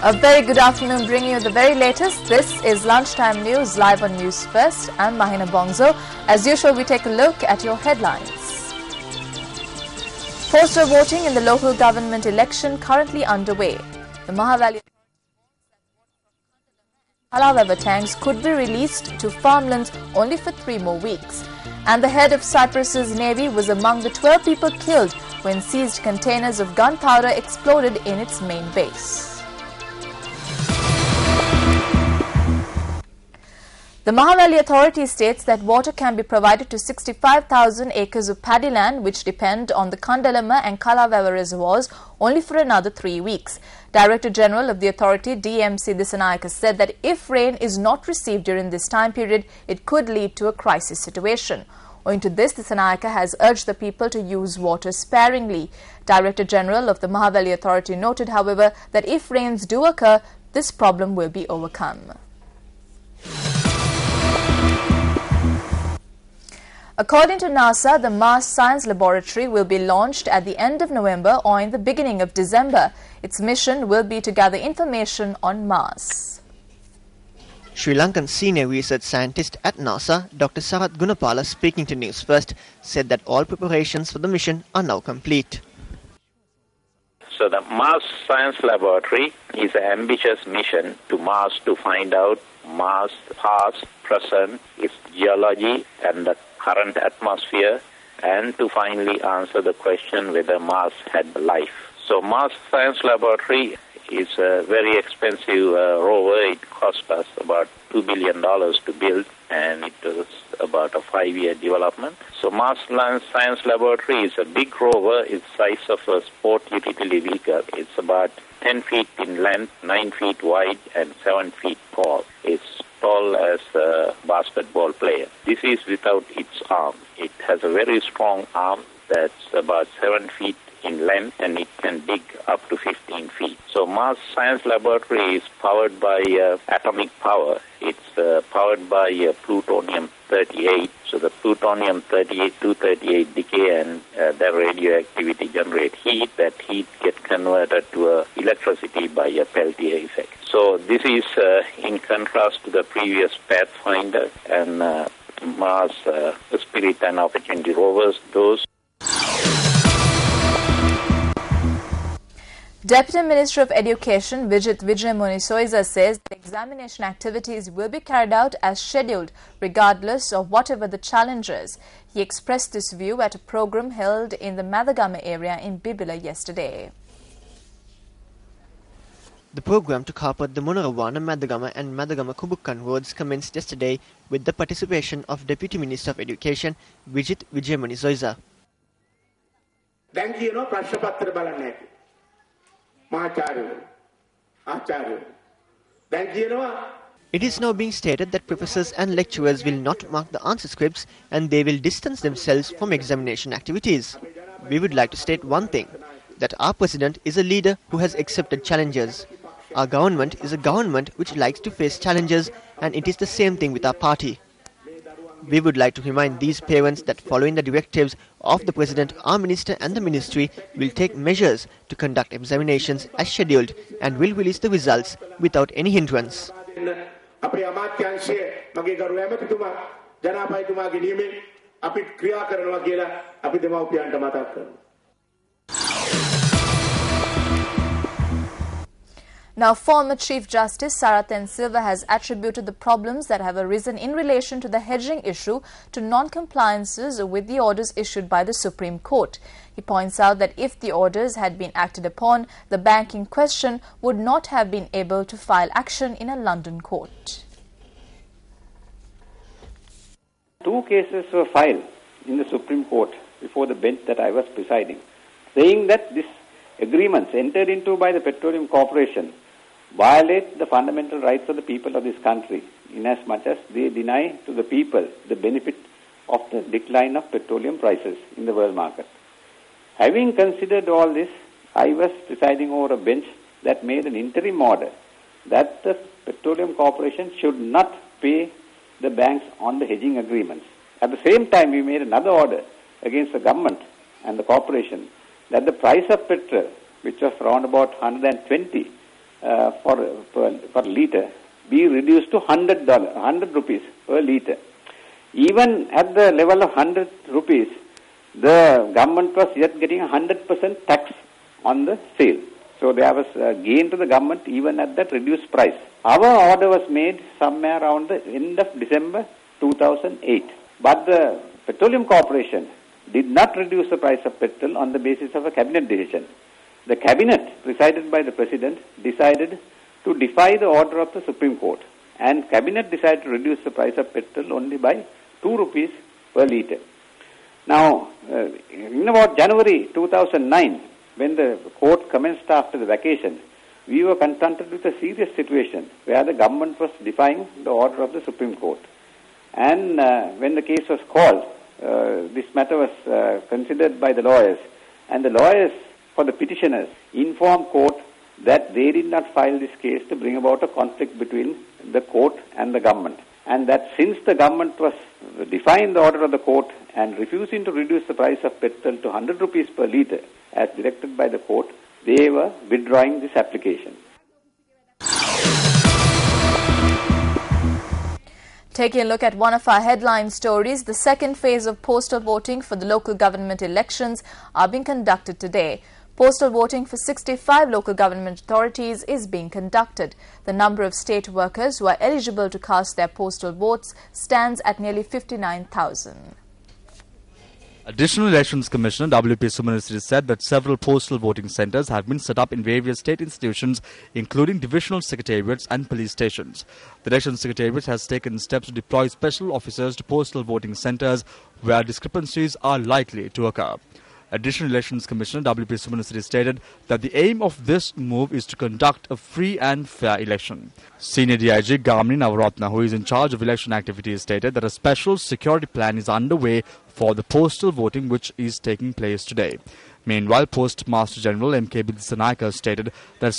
A very good afternoon, bringing you the very latest. This is Lunchtime News, live on News First. I'm Mahina Bongzo. As usual, we take a look at your headlines. Postal voting in the local government election currently underway. The Mahavali Kalawewa tanks could be released to farmlands only for 3 more weeks. And the head of Cyprus's navy was among the 12 people killed when seized containers of gunpowder exploded in its main base. The Mahavali Authority states that water can be provided to 65,000 acres of paddy land which depend on the Kandalama and Kalawewa reservoirs only for another 3 weeks. Director General of the authority, DMC Disanayaka, said that if rain is not received during this time period, it could lead to a crisis situation. Owing to this, Disanayaka has urged the people to use water sparingly. Director General of the Mahavali Authority noted, however, that if rains do occur, this problem will be overcome. According to NASA, the Mars Science Laboratory will be launched at the end of November or in the beginning of December. Its mission will be to gather information on Mars. Sri Lankan senior research scientist at NASA, Dr. Sarath Gunapala, speaking to News First, said that all preparations for the mission are now complete. So the Mars Science Laboratory is an ambitious mission to Mars to find out Mars' past, present, its geology and the current atmosphere, and to finally answer the question whether Mars had life. So Mars Science Laboratory is a very expensive rover. It cost us about $2 billion to build, and it was about a 5-year development. So Mars Science Laboratory is a big rover. It's the size of a sport utility vehicle. It's about 10 feet in length, 9 feet wide, and 7 feet tall. It's tall as a basketball player. This is without its arm. It has a very strong arm that's about 7 feet in length, and it can dig up to 15 feet. So Mars Science Laboratory is powered by atomic power. It's powered by plutonium-38. So the plutonium-238 decay and their radioactivity generate heat. That heat gets converted to electricity by a Peltier effect. So this is in contrast to the previous Pathfinder and Mars Spirit and Opportunity rovers. Those Deputy Minister of Education Vijit Vijayamuni-Soiza says the examination activities will be carried out as scheduled regardless of whatever the challenges. He expressed this view at a program held in the Madagama area in Bibila yesterday. The program to carpet the Munarawana, Madagama and Madagama Kubukkan roads commenced yesterday with the participation of Deputy Minister of Education Vijit Vijayamuni-Soiza. It is now being stated that professors and lecturers will not mark the answer scripts and they will distance themselves from examination activities. We would like to state one thing, that our president is a leader who has accepted challenges. Our government is a government which likes to face challenges, and it is the same thing with our party. We would like to remind these parents that following the directives of the President, our Minister and the Ministry will take measures to conduct examinations as scheduled and will release the results without any hindrance. Now, former Chief Justice Sarath Silva has attributed the problems that have arisen in relation to the hedging issue to non-compliances with the orders issued by the Supreme Court. He points out that if the orders had been acted upon, the bank in question would not have been able to file action in a London court. 2 cases were filed in the Supreme Court before the bench that I was presiding, saying that these agreements entered into by the Petroleum Corporation violate the fundamental rights of the people of this country, inasmuch as they deny to the people the benefit of the decline of petroleum prices in the world market. Having considered all this, I was presiding over a bench that made an interim order that the Petroleum Corporation should not pay the banks on the hedging agreements. At the same time, we made another order against the government and the corporation that the price of petrol, which was around about 120, per litre be reduced to $100 rupees per litre. Even at the level of 100 rupees, the government was yet getting 100% tax on the sale. So there was a gain to the government even at that reduced price. Our order was made somewhere around the end of December 2008. But the Petroleum Corporation did not reduce the price of petrol on the basis of a cabinet decision. The cabinet, presided by the President, decided to defy the order of the Supreme Court. And cabinet decided to reduce the price of petrol only by 2 rupees per litre. Now, in about January 2009, when the court commenced after the vacation, we were confronted with a serious situation where the government was defying the order of the Supreme Court. And when the case was called, this matter was considered by the lawyers, and the lawyers for the petitioners informed court that they did not file this case to bring about a conflict between the court and the government, and that since the government was defying the order of the court and refusing to reduce the price of petrol to 100 rupees per litre as directed by the court, they were withdrawing this application. Taking a look at one of our headline stories, the second phase of postal voting for the local government elections are being conducted today. Postal voting for 65 local government authorities is being conducted. The number of state workers who are eligible to cast their postal votes stands at nearly 59,000. Additional Elections Commissioner W.P. Sumanasiri said that several postal voting centres have been set up in various state institutions, including divisional secretariats and police stations. The Election Secretariat has taken steps to deploy special officers to postal voting centres where discrepancies are likely to occur. Additional Elections Commissioner W.P. Sumanasiri stated that the aim of this move is to conduct a free and fair election. Senior DIG Gamini Navaratna, who is in charge of election activities, stated that a special security plan is underway for the postal voting which is taking place today. Meanwhile, Postmaster General M.K. Bidisanaika stated that